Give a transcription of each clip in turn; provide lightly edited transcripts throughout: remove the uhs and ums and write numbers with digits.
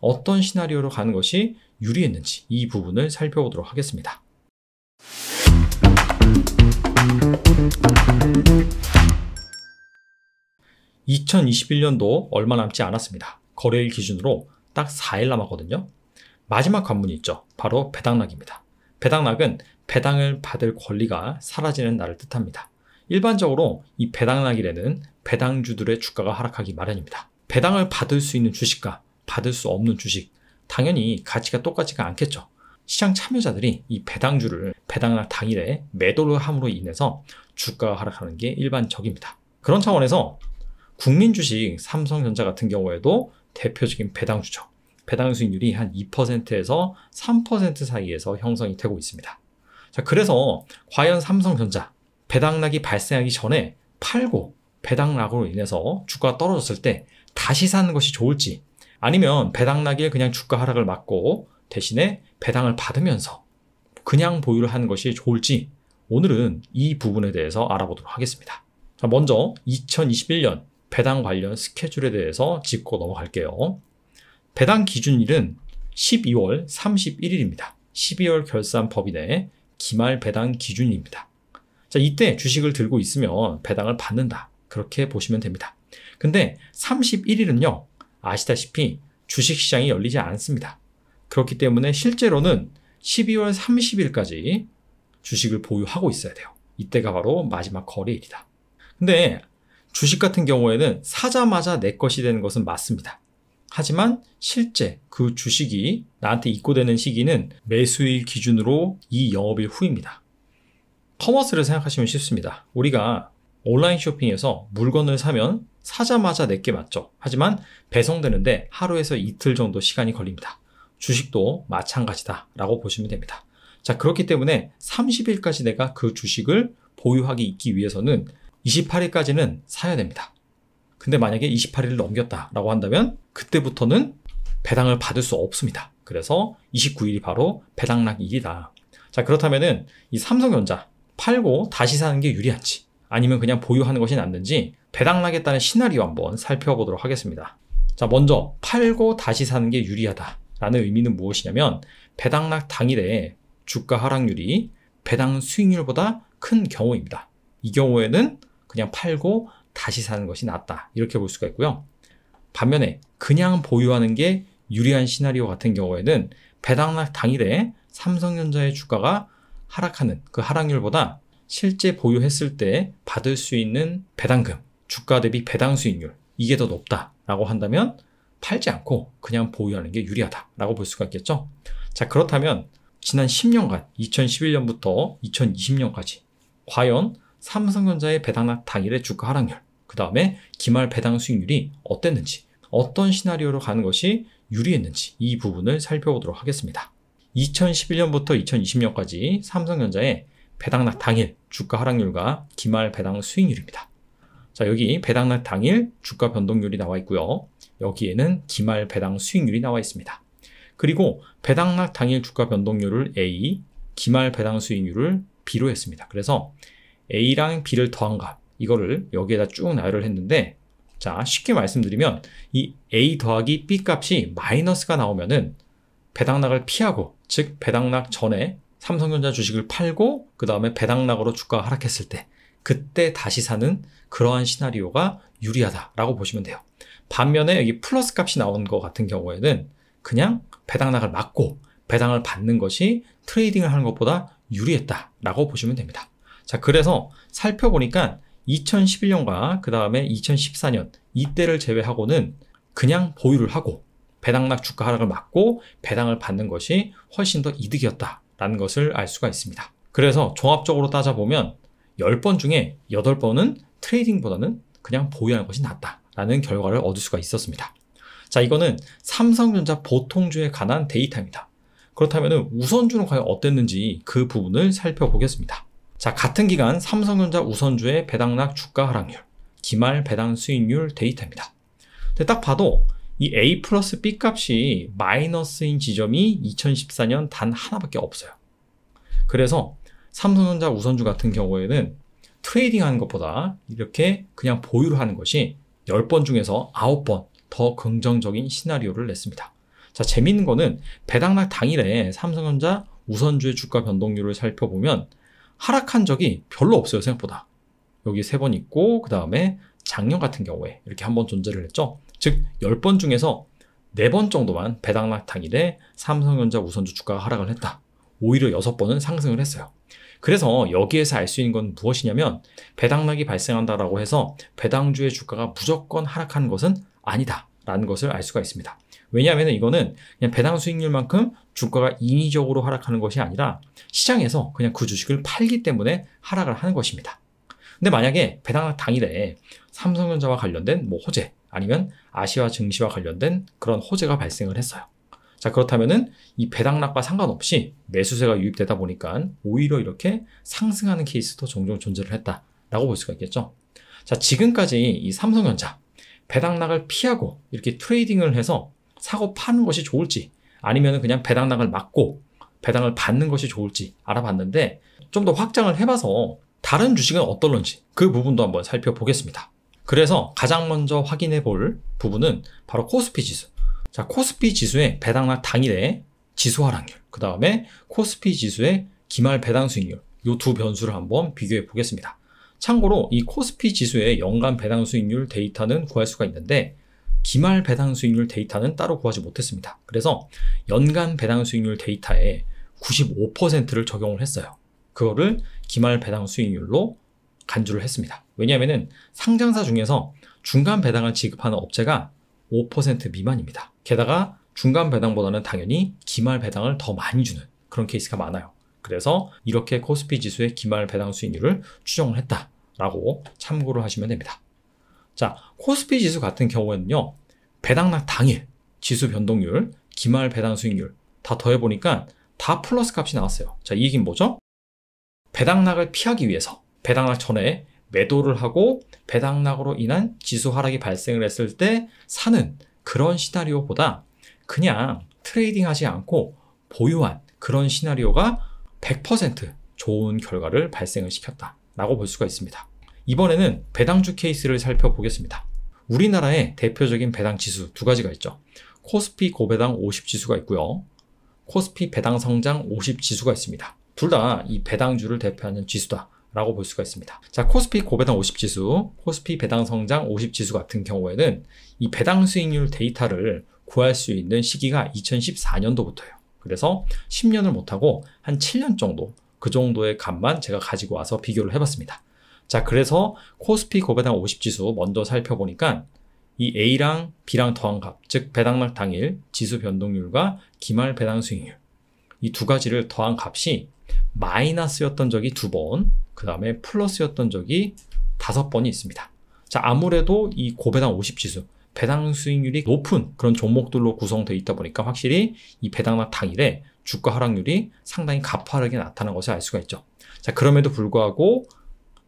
어떤 시나리오로 가는 것이 유리했는지 이 부분을 살펴보도록 하겠습니다. 2021년도 얼마 남지 않았습니다. 거래일 기준으로 딱 4일 남았거든요. 마지막 관문이 있죠. 바로 배당락입니다. 배당락은 배당을 받을 권리가 사라지는 날을 뜻합니다. 일반적으로 이 배당락일에는 배당주들의 주가가 하락하기 마련입니다. 배당을 받을 수 있는 주식과 받을 수 없는 주식, 당연히 가치가 똑같지가 않겠죠. 시장 참여자들이 이 배당주를 배당락 당일에 매도를 함으로 인해서 주가가 하락하는 게 일반적입니다. 그런 차원에서 국민주식 삼성전자 같은 경우에도 대표적인 배당주죠. 배당 수익률이 한 2%에서 3% 사이에서 형성이 되고 있습니다. 자, 그래서 과연 삼성전자 배당락이 발생하기 전에 팔고 배당락으로 인해서 주가가 떨어졌을 때 다시 사는 것이 좋을지, 아니면 배당락일 그냥 주가 하락을 막고 대신에 배당을 받으면서 그냥 보유를 하는 것이 좋을지, 오늘은 이 부분에 대해서 알아보도록 하겠습니다. 자, 먼저 2021년 배당 관련 스케줄에 대해서 짚고 넘어갈게요. 배당 기준일은 12월 31일입니다. 12월 결산 법인의 기말 배당 기준일입니다. 자, 이때 주식을 들고 있으면 배당을 받는다, 그렇게 보시면 됩니다. 근데 31일은요, 아시다시피 주식시장이 열리지 않습니다. 그렇기 때문에 실제로는 12월 30일까지 주식을 보유하고 있어야 돼요. 이때가 바로 마지막 거래일이다. 근데 주식 같은 경우에는 사자마자 내 것이 되는 것은 맞습니다. 하지만 실제 그 주식이 나한테 입고되는 시기는 매수일 기준으로 이 영업일 후입니다. 커머스를 생각하시면 쉽습니다. 우리가 온라인 쇼핑에서 물건을 사면 사자마자 내게 맞죠. 하지만 배송되는데 하루에서 이틀 정도 시간이 걸립니다. 주식도 마찬가지다 라고 보시면 됩니다. 자, 그렇기 때문에 30일까지 내가 그 주식을 보유하기 있기 위해서는 28일까지는 사야 됩니다. 근데 만약에 28일을 넘겼다라고 한다면 그때부터는 배당을 받을 수 없습니다. 그래서 29일이 바로 배당락일이다. 자, 그렇다면은 이 삼성전자 팔고 다시 사는 게 유리한지, 아니면 그냥 보유하는 것이 낫는지 배당락에 따른 시나리오 한번 살펴보도록 하겠습니다. 자, 먼저 팔고 다시 사는 게 유리하다라는 의미는 무엇이냐면, 배당락 당일에 주가 하락률이 배당 수익률보다 큰 경우입니다. 이 경우에는 그냥 팔고 다시 사는 것이 낫다, 이렇게 볼 수가 있고요. 반면에 그냥 보유하는 게 유리한 시나리오 같은 경우에는 배당락 당일에 삼성전자의 주가가 하락하는 그 하락률보다 실제 보유했을 때 받을 수 있는 배당금, 주가 대비 배당 수익률, 이게 더 높다라고 한다면 팔지 않고 그냥 보유하는 게 유리하다라고 볼 수가 있겠죠. 자, 그렇다면 지난 10년간 2011년부터 2020년까지 과연 삼성전자의 배당락 당일의 주가 하락률, 그 다음에 기말 배당 수익률이 어땠는지, 어떤 시나리오로 가는 것이 유리했는지 이 부분을 살펴보도록 하겠습니다. 2011년부터 2020년까지 삼성전자의 배당락 당일 주가 하락률과 기말 배당 수익률입니다. 자, 여기 배당락 당일 주가 변동률이 나와 있고요. 여기에는 기말 배당 수익률이 나와 있습니다. 그리고 배당락 당일 주가 변동률을 A, 기말 배당 수익률을 B로 했습니다. 그래서 A랑 B를 더한 값, 이거를 여기에다 쭉 나열을 했는데, 자, 쉽게 말씀드리면 이 A 더하기 B 값이 마이너스가 나오면은 배당락을 피하고, 즉 배당락 전에 삼성전자 주식을 팔고 그 다음에 배당락으로 주가가 하락했을 때 그때 다시 사는 그러한 시나리오가 유리하다라고 보시면 돼요. 반면에 여기 플러스 값이 나오는 것 같은 경우에는 그냥 배당락을 막고 배당을 받는 것이 트레이딩을 하는 것보다 유리했다라고 보시면 됩니다. 자, 그래서 살펴보니까 2011년과 그 다음에 2014년 이때를 제외하고는 그냥 보유를 하고 배당락 주가 하락을 막고 배당을 받는 것이 훨씬 더 이득이었다라는 것을 알 수가 있습니다. 그래서 종합적으로 따져보면 10번 중에 8번은 트레이딩보다는 그냥 보유하는 것이 낫다라는 결과를 얻을 수가 있었습니다. 자, 이거는 삼성전자 보통주에 관한 데이터입니다. 그렇다면 우선주는 과연 어땠는지 그 부분을 살펴보겠습니다. 자, 같은 기간 삼성전자 우선주의 배당락 주가 하락률, 기말 배당 수익률 데이터입니다. 근데 딱 봐도 이 A 플러스 B 값이 마이너스인 지점이 2014년 단 하나밖에 없어요. 그래서 삼성전자 우선주 같은 경우에는 트레이딩 하는 것보다 이렇게 그냥 보유를 하는 것이 10번 중에서 9번 더 긍정적인 시나리오를 냈습니다. 자, 재미있는 거는 배당락 당일에 삼성전자 우선주의 주가 변동률을 살펴보면 하락한 적이 별로 없어요, 생각보다. 여기 3번 있고, 그 다음에 작년 같은 경우에 이렇게 한번 존재를 했죠. 즉, 10번 중에서 4번 정도만 배당락 당일에 삼성전자 우선주 주가가 하락을 했다. 오히려 6번은 상승을 했어요. 그래서 여기에서 알 수 있는 건 무엇이냐면 배당락이 발생한다라고 해서 배당주의 주가가 무조건 하락하는 것은 아니다 라는 것을 알 수가 있습니다. 왜냐하면 이거는 그냥 배당 수익률만큼 주가가 인위적으로 하락하는 것이 아니라 시장에서 그냥 그 주식을 팔기 때문에 하락을 하는 것입니다. 근데 만약에 배당락 당일에 삼성전자와 관련된 호재 아니면 아시아 증시와 관련된 그런 호재가 발생을 했어요. 자, 그렇다면은 이 배당락과 상관없이 매수세가 유입되다 보니까 오히려 이렇게 상승하는 케이스도 종종 존재를 했다라고 볼 수가 있겠죠. 자, 지금까지 이 삼성전자 배당락을 피하고 이렇게 트레이딩을 해서 사고 파는 것이 좋을지 아니면 그냥 배당락을 막고 배당을 받는 것이 좋을지 알아봤는데 좀 더 확장을 해봐서 다른 주식은 어떨런지 그 부분도 한번 살펴보겠습니다. 그래서 가장 먼저 확인해 볼 부분은 바로 코스피 지수. 자, 코스피 지수의 배당락 당일의 지수 하락률, 그 다음에 코스피 지수의 기말 배당 수익률, 이 두 변수를 한번 비교해 보겠습니다. 참고로 이 코스피 지수의 연간 배당 수익률 데이터는 구할 수가 있는데 기말 배당 수익률 데이터는 따로 구하지 못했습니다. 그래서 연간 배당 수익률 데이터에 95%를 적용을 했어요. 그거를 기말 배당 수익률로 간주를 했습니다. 왜냐하면 상장사 중에서 중간 배당을 지급하는 업체가 5% 미만입니다. 게다가 중간 배당보다는 당연히 기말 배당을 더 많이 주는 그런 케이스가 많아요. 그래서 이렇게 코스피 지수의 기말 배당 수익률을 추정을 했다라고 참고를 하시면 됩니다. 자, 코스피 지수 같은 경우에는요, 배당락 당일 지수 변동률, 기말 배당 수익률 다 더해보니까 다 플러스 값이 나왔어요. 자, 이 얘기는 뭐죠? 배당락을 피하기 위해서 배당락 전에 매도를 하고 배당락으로 인한 지수 하락이 발생을 했을 때 사는 그런 시나리오보다 그냥 트레이딩 하지 않고 보유한 그런 시나리오가 100% 좋은 결과를 발생을 시켰다라고 볼 수가 있습니다. 이번에는 배당주 케이스를 살펴보겠습니다. 우리나라의 대표적인 배당 지수 두 가지가 있죠. 코스피 고배당 50 지수가 있고요. 코스피 배당 성장 50 지수가 있습니다. 둘 다 이 배당주를 대표하는 지수다 라고 볼 수가 있습니다. 자, 코스피 고배당 50 지수, 코스피 배당 성장 50 지수 같은 경우에는 이 배당 수익률 데이터를 구할 수 있는 시기가 2014년도부터예요. 그래서 10년을 못하고 한 7년 정도, 그 정도의 값만 제가 가지고 와서 비교를 해봤습니다. 자, 그래서 코스피 고배당 50 지수 먼저 살펴보니까 이 A랑 B랑 더한 값, 즉 배당락 당일 지수 변동률과 기말 배당 수익률, 이 두 가지를 더한 값이 마이너스였던 적이 2번, 그 다음에 플러스였던 적이 5번이 있습니다. 자, 아무래도 이 고배당 50 지수, 배당 수익률이 높은 그런 종목들로 구성되어 있다 보니까 확실히 이 배당락 당일에 주가 하락률이 상당히 가파르게 나타난 것을 알 수가 있죠. 자, 그럼에도 불구하고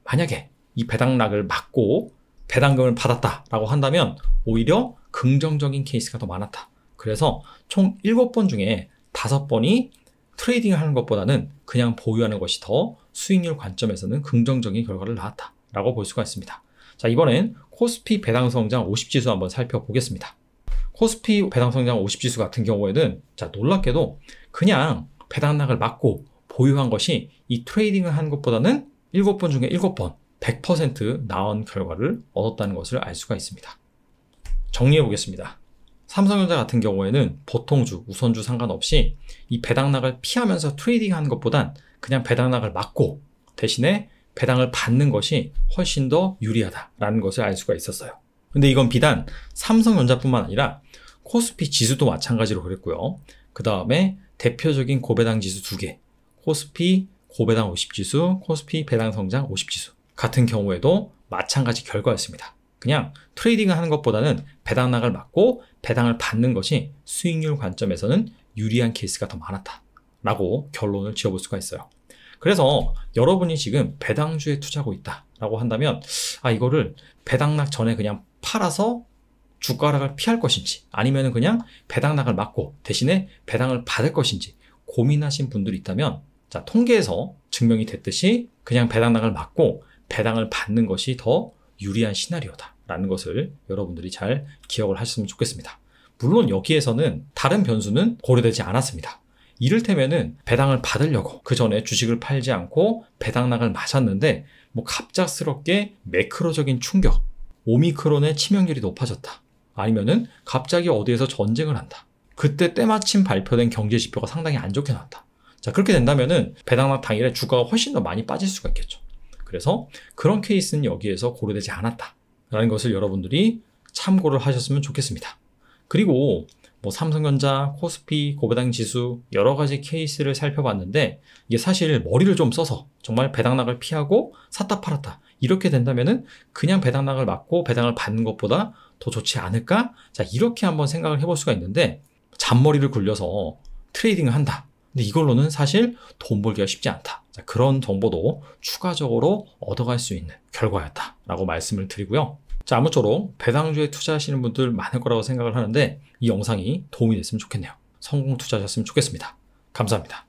만약에 이 배당락을 막고 배당금을 받았다라고 한다면 오히려 긍정적인 케이스가 더 많았다. 그래서 총 7번 중에 5번이 트레이딩을 하는 것보다는 그냥 보유하는 것이 더 수익률 관점에서는 긍정적인 결과를 낳았다라고 볼 수가 있습니다. 자, 이번엔 코스피 배당 성장 50 지수 한번 살펴보겠습니다. 코스피 배당 성장 50 지수 같은 경우에는 자, 놀랍게도 그냥 배당락을 막고 보유한 것이 이 트레이딩을 하는 것보다는 7번 중에 7번 100% 나은 결과를 얻었다는 것을 알 수가 있습니다. 정리해 보겠습니다. 삼성전자 같은 경우에는 보통주, 우선주 상관없이 이 배당락을 피하면서 트레이딩하는 것보단 그냥 배당락을 막고 대신에 배당을 받는 것이 훨씬 더 유리하다라는 것을 알 수가 있었어요. 근데 이건 비단 삼성전자뿐만 아니라 코스피 지수도 마찬가지로 그랬고요. 그 다음에 대표적인 고배당 지수 2개, 코스피 고배당 50 지수, 코스피 배당 성장 50 지수 같은 경우에도 마찬가지 결과였습니다. 그냥 트레이딩을 하는 것보다는 배당락을 막고 배당을 받는 것이 수익률 관점에서는 유리한 케이스가 더 많았다라고 결론을 지어볼 수가 있어요. 그래서 여러분이 지금 배당주에 투자하고 있다라고 한다면 이거를 배당락 전에 그냥 팔아서 주가 하락을 피할 것인지 아니면 그냥 배당락을 막고 대신에 배당을 받을 것인지 고민하신 분들이 있다면 자, 통계에서 증명이 됐듯이 그냥 배당락을 막고 배당을 받는 것이 더 유리한 시나리오다라는 것을 여러분들이 잘 기억을 하셨으면 좋겠습니다. 물론 여기에서는 다른 변수는 고려되지 않았습니다. 이를테면은 배당을 받으려고 그 전에 주식을 팔지 않고 배당락을 맞았는데 뭐 갑작스럽게 매크로적인 충격, 오미크론의 치명률이 높아졌다. 아니면은 갑자기 어디에서 전쟁을 한다. 그때 때마침 발표된 경제 지표가 상당히 안 좋게 나왔다. 자, 그렇게 된다면은 배당락 당일에 주가가 훨씬 더 많이 빠질 수가 있겠죠. 그래서 그런 케이스는 여기에서 고려되지 않았다라는 것을 여러분들이 참고를 하셨으면 좋겠습니다. 그리고 뭐 삼성전자, 코스피, 고배당 지수 여러 가지 케이스를 살펴봤는데 이게 사실 머리를 좀 써서 정말 배당락을 피하고 샀다 팔았다 이렇게 된다면은 그냥 배당락을 맞고 배당을 받는 것보다 더 좋지 않을까? 자, 이렇게 한번 생각을 해볼 수가 있는데 잔머리를 굴려서 트레이딩을 한다. 근데 이걸로는 사실 돈 벌기가 쉽지 않다. 자, 그런 정보도 추가적으로 얻어갈 수 있는 결과였다라고 말씀을 드리고요. 자, 아무쪼록 배당주에 투자하시는 분들 많을 거라고 생각을 하는데 이 영상이 도움이 됐으면 좋겠네요. 성공 투자하셨으면 좋겠습니다. 감사합니다.